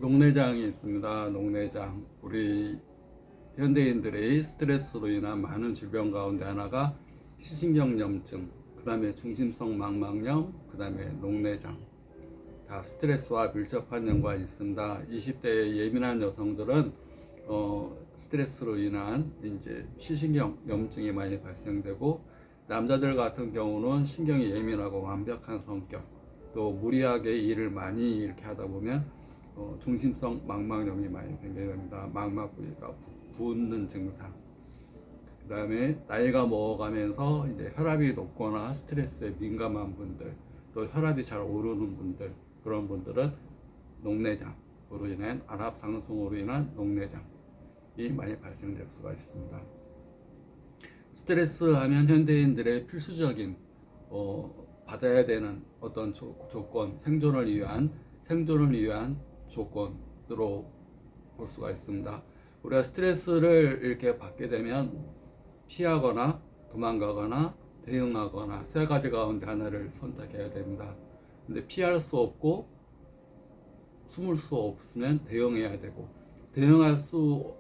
녹내장이 있습니다. 녹내장. 우리 현대인들의 스트레스로 인한 많은 질병 가운데 하나가 시신경염증, 그 다음에 중심성 망막염, 그 다음에 녹내장. 다 스트레스와 밀접한 연관이 있습니다. 20대의 예민한 여성들은 스트레스로 인한 이제 시신경염증이 많이 발생되고, 남자들 같은 경우는 신경이 예민하고 완벽한 성격, 또 무리하게 일을 많이 이렇게 하다 보면 중심성 망막염이 많이 생기게 됩니다. 망막 부위가 붓는 증상. 그 다음에 나이가 먹어가면서 이제 혈압이 높거나 스트레스에 민감한 분들, 또 혈압이 잘 오르는 분들, 그런 분들은 녹내장으로 인한 안압 상승으로 인한 녹내장이 많이 발생될 수가 있습니다. 스트레스 하면 현대인들의 필수적인 받아야 되는 어떤 조건, 생존을 위한 조건으로 볼 수가 있습니다. 우리가 스트레스를 이렇게 받게 되면 피하거나 도망가거나 대응하거나 세 가지 가운데 하나를 선택해야 됩니다. 근데 피할 수 없고 숨을 수 없으면 대응해야 되고, 대응할 수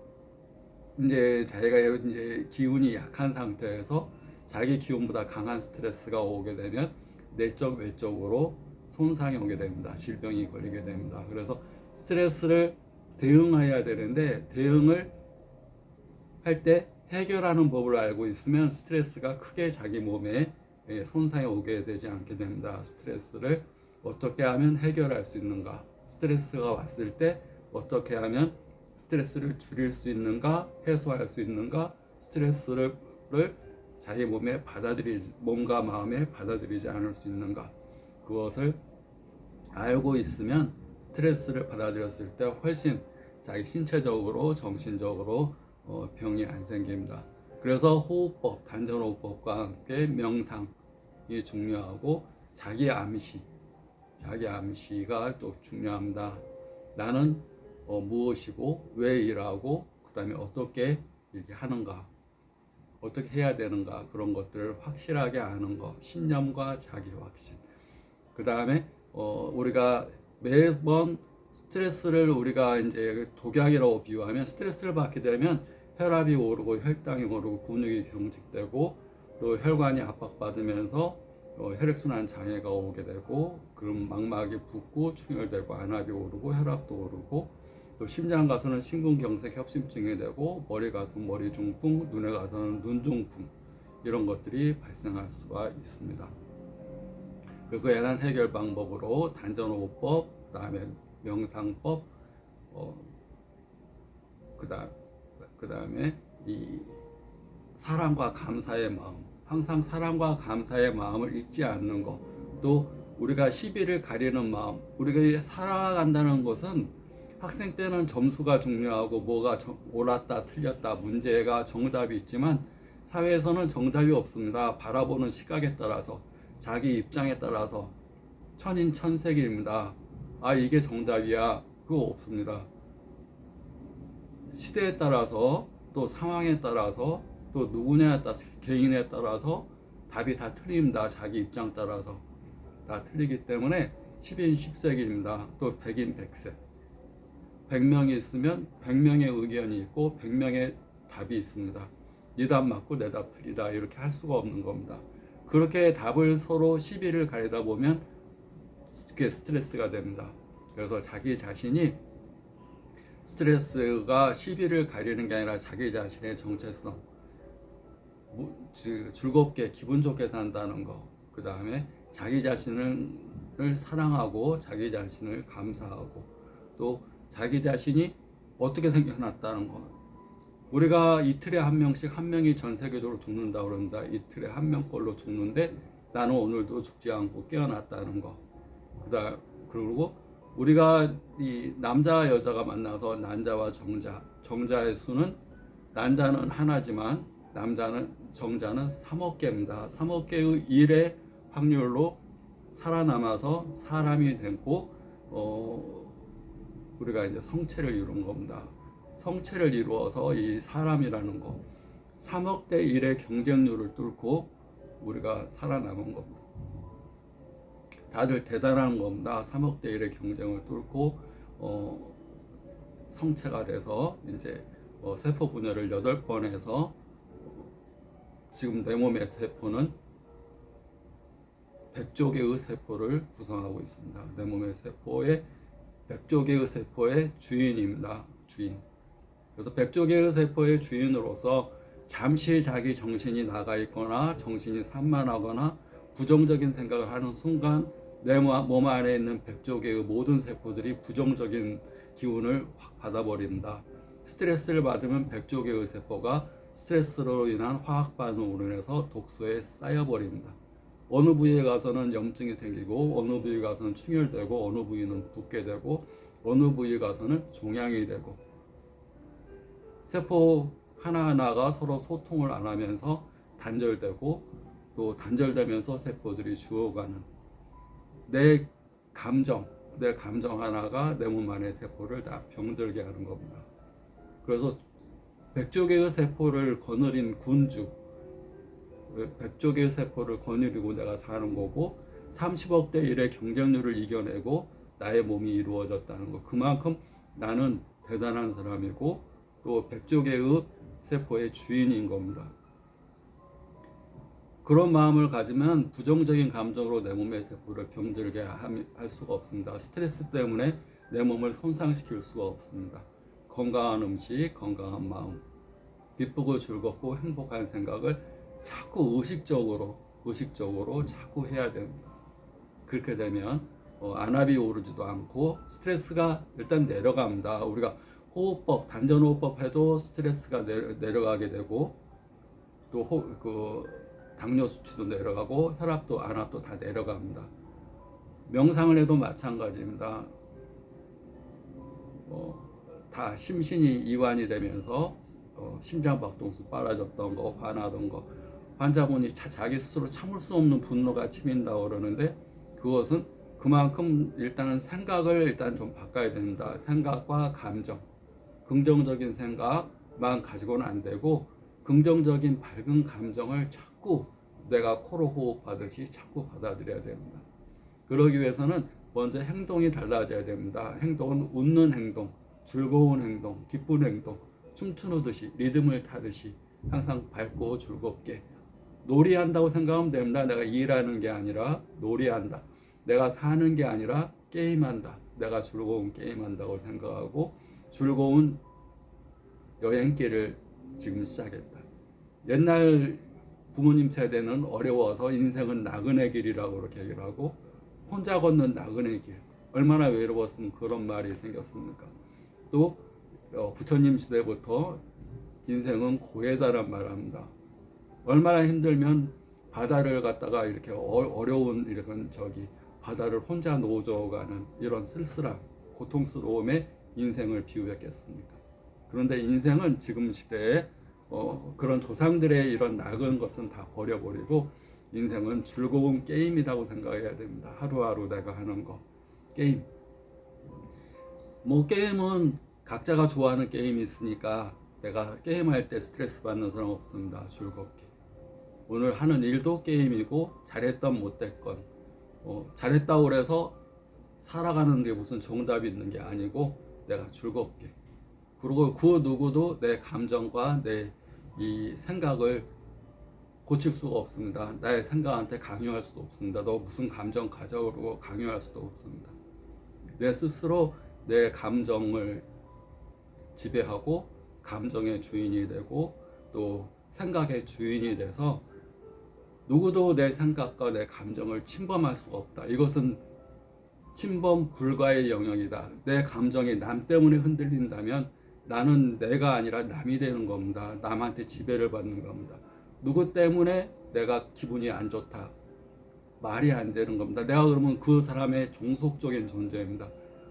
이제 자기가 이제 기운이 약한 상태에서 자기 기운보다 강한 스트레스가 오게 되면 내적 외적으로 손상이 오게 됩니다. 질병이 걸리게 됩니다. 그래서 스트레스를 대응해야 되는데, 대응을 할 때 해결하는 법을 알고 있으면 스트레스가 크게 자기 몸에 손상이 오게 되지 않게 됩니다. 스트레스를 어떻게 하면 해결할 수 있는가, 스트레스가 왔을 때 어떻게 하면 스트레스를 줄일 수 있는가, 해소할 수 있는가, 스트레스를 자기 몸과 마음에 받아들이지 않을 수 있는가, 그것을 알고 있으면 스트레스를 받아들였을 때 훨씬 자기 신체적으로 정신적으로 병이 안 생깁니다. 그래서 호흡법, 단전호흡법과 함께 명상이 중요하고 자기 암시가 또 중요합니다. 나는 무엇이고 왜 일하고 그 다음에 어떻게 이렇게 하는가, 어떻게 해야 되는가, 그런 것들을 확실하게 아는 것, 신념과 자기 확신. 그 다음에 우리가 매번 스트레스를 우리가 이제 독약이라고 비유하면, 스트레스를 받게 되면 혈압이 오르고 혈당이 오르고 근육이 경직되고 또 혈관이 압박받으면서 혈액순환 장애가 오게 되고, 그럼 망막이 붓고 충혈되고 안압이 오르고 혈압도 오르고, 또 심장 가서는 심근경색 협심증이 되고, 머리 가서는 머리 중풍, 눈에 가서는 눈 중풍, 이런 것들이 발생할 수가 있습니다. 그에 대한 해결 방법으로 단전호흡법, 그 다음에 명상법, 그 다음에 이 사랑과 감사의 마음, 항상 사랑과 감사의 마음을 잊지 않는 것, 또 우리가 시비를 가리는 마음, 우리가 살아간다는 것은 학생 때는 점수가 중요하고 뭐가 옳았다 틀렸다 문제가 정답이 있지만, 사회에서는 정답이 없습니다. 바라보는 시각에 따라서, 자기 입장에 따라서 천인천색입니다. 이게 정답이야, 그거 없습니다. 시대에 따라서, 또 상황에 따라서, 또 누구냐에 따라서, 개인에 따라서 답이 다 틀립니다. 자기 입장 따라서 다 틀리기 때문에 10인 10색입니다. 또 100인 100색. 100명이 있으면 100명의 의견이 있고 100명의 답이 있습니다. 네 답 맞고 내 답 틀리다, 이렇게 할 수가 없는 겁니다. 그렇게 답을 서로 시비를 가리다 보면 그게 스트레스가 됩니다. 그래서 자기 자신이, 스트레스가 시비를 가리는 게 아니라 자기 자신의 정체성, 즐겁게 기분 좋게 산다는 거, 그 다음에 자기 자신을 사랑하고 자기 자신을 감사하고, 또 자기 자신이 어떻게 생겨났다는 거. 우리가 이틀에 한 명씩, 한 명이 전 세계적으로 죽는다고 그럽니다. 이틀에 한 명꼴로 죽는데 나는 오늘도 죽지 않고 깨어났다는 거. 그리고 우리가 이 남자 여자가 만나서 난자와 정자의 수는, 난자는 하나지만 정자는 3억 개입니다. 3억 개의 1의 확률로 살아남아서 사람이 되고 우리가 이제 성체를 이룬 겁니다. 성체를 이루어서 이 사람이라는 거, 3억 대 1의 경쟁률을 뚫고 우리가 살아남은 겁니다. 다들 대단한 겁니다. 3억 대 1의 경쟁을 뚫고 성체가 돼서 이제 세포 분열을 8번 해서 지금 내 몸의 세포는 100조 개의 세포를 구성하고 있습니다. 내 몸의 세포의 100조 개의 세포의 주인입니다. 주인. 그래서 100조 개의 세포의 주인으로서 잠시 자기 정신이 나가 있거나 정신이 산만하거나 부정적인 생각을 하는 순간 내 몸 안에 있는 100조 개의 모든 세포들이 부정적인 기운을 확 받아버린다. 스트레스를 받으면 100조 개의 세포가 스트레스로 인한 화학 반응으로 인해서 독소에 쌓여버립니다. 어느 부위에 가서는 염증이 생기고 어느 부위에 가서는 충혈되고 어느 부위는 붓게 되고 어느 부위에 가서는 종양이 되고 세포 하나하나가 서로 소통을 안 하면서 단절되고 또 단절되면서 세포들이 죽어가는 내 감정 하나가 내 몸 안의 세포를 다 병들게 하는 겁니다. 그래서 100조 개의 세포를 거느린 군주 100조 개의 세포를 거느리고 내가 사는 거고 30억 대 1의 경쟁률을 이겨내고 나의 몸이 이루어졌다는 거. 그만큼 나는 대단한 사람이고 또 100조 개의 세포의 주인인 겁니다. 그런 마음을 가지면 부정적인 감정으로 내 몸의 세포를 병들게 할 수가 없습니다. 스트레스 때문에 내 몸을 손상시킬 수가 없습니다. 건강한 음식, 건강한 마음, 기쁘고 즐겁고 행복한 생각을 자꾸 의식적으로 자꾸 해야 됩니다. 그렇게 되면 안압이 오르지도 않고 스트레스가 일단 내려갑니다. 우리가 호흡법, 단전호흡법 해도 스트레스가 내려가게 되고 또 당뇨 수치도 내려가고 혈압도 안압도 다 내려갑니다. 명상을 해도 마찬가지입니다. 다 심신이 이완이 되면서 심장박동수 빨라졌던 거, 화나던 거, 환자분이 자기 스스로 참을 수 없는 분노가 치민다고 그러는데 그것은 그만큼 일단은 생각을 일단 좀 바꿔야 됩니다. 생각과 감정, 긍정적인 생각만 가지고는 안 되고 긍정적인 밝은 감정을 자꾸 내가 코로 호흡하듯이 자꾸 받아들여야 됩니다. 그러기 위해서는 먼저 행동이 달라져야 됩니다. 행동은 웃는 행동, 즐거운 행동, 기쁜 행동, 춤추듯이 리듬을 타듯이 항상 밝고 즐겁게 놀이한다고 생각하면 됩니다. 내가 일하는 게 아니라 놀이한다. 내가 사는 게 아니라 게임한다. 내가 즐거운 게임한다고 생각하고 즐거운 여행길을 지금 시작했다. 옛날 부모님 세대는 어려워서 인생은 나그네 길이라고 그렇게 얘기를 하고 혼자 걷는 나그네 길. 얼마나 외로웠으면 그런 말이 생겼습니까? 또 부처님 시대부터 인생은 고해다란 말을 합니다. 얼마나 힘들면 바다를 갖다가 이렇게 어려운 이런 바다를 혼자 노져가는 이런 쓸쓸함, 고통스러움에 인생을 비유했겠습니까? 그런데 인생은 지금 시대에 그런 조상들의 이런 낡은 것은 다 버려버리고 인생은 즐거운 게임이라고 생각해야 됩니다. 하루하루 내가 하는 거 게임. 게임은 각자가 좋아하는 게임이 있으니까 내가 게임할 때 스트레스 받는 사람 없습니다. 즐겁게. 오늘 하는 일도 게임이고 잘했던 못됐건 잘했다고 해서 살아가는 게 무슨 정답이 있는 게 아니고 내가 즐겁게. 그리고 그 누구도 내 감정과 내 이 생각을 고칠 수가 없습니다. 나의 생각한테 강요할 수도 없습니다. 너 무슨 감정 가져오고 강요할 수도 없습니다. 내 스스로 내 감정을 지배하고 감정의 주인이 되고 또 생각의 주인이 돼서 누구도 내 생각과 내 감정을 침범할 수가 없다. 이것은 침범 불가의 영역이다. 내 감정이 남 때문에 흔들린다면 나는 내가 아니라 남이 되는 겁니다. 남한테 지배를 받는 겁니다. 누구 때문에 내가 기분이 안 좋다. 말이 안 되는 겁니다. 내가 그러면 그 사람의 종속적인 존재입니다.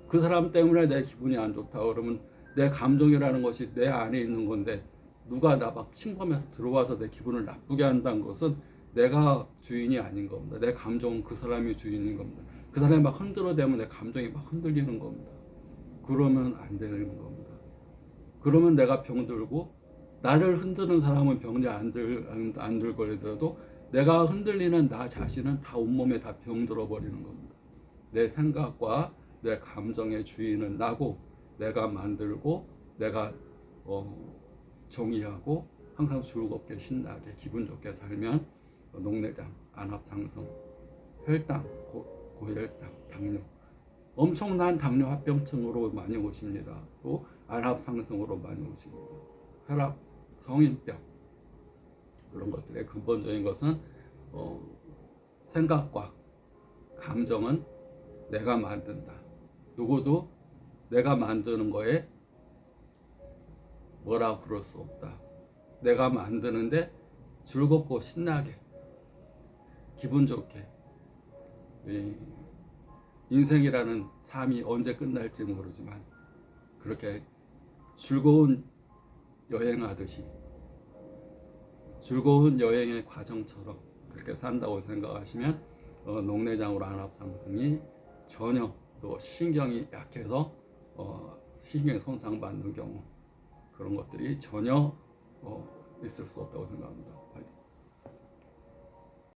그 사람 때문에 내 기분이 안 좋다. 그러면 내 감정이라는 것이 내 안에 있는 건데 누가 나 막 침범해서 들어와서 내 기분을 나쁘게 한다는 것은 내가 주인이 아닌 겁니다. 내 감정은 그 사람이 주인인 겁니다. 그 사람이 막 흔들어대면 내 감정이 막 흔들리는 겁니다. 그러면 안 되는 겁니다. 그러면 내가 병들고 나를 흔드는 사람은 병이 안 들거리더라도 내가 흔들리는 나 자신은 다 온몸에 다 병들어 버리는 겁니다. 내 생각과 내 감정의 주인은 나고 내가 만들고 내가 정의하고 항상 즐겁게 신나게 기분 좋게 살면 녹내장, 안압상성, 혈당, 고혈당, 당뇨, 엄청난 당뇨 합병증으로 많이 오십니다. 또 안압상성으로 많이 오십니다. 혈압, 성인병, 그런 것들의 근본적인 것은 생각과 감정은 내가 만든다. 누구도 내가 만드는 거에 뭐라 그럴 수 없다. 내가 만드는데 즐겁고 신나게 기분 좋게, 인생이라는 삶이 언제 끝날지 모르지만 그렇게 즐거운 여행하듯이 즐거운 여행의 과정처럼 그렇게 산다고 생각하시면 녹내장으로 안압상승이 전혀, 또 시신경이 약해서 시신경이 손상받는 경우, 그런 것들이 전혀 있을 수 없다고 생각합니다.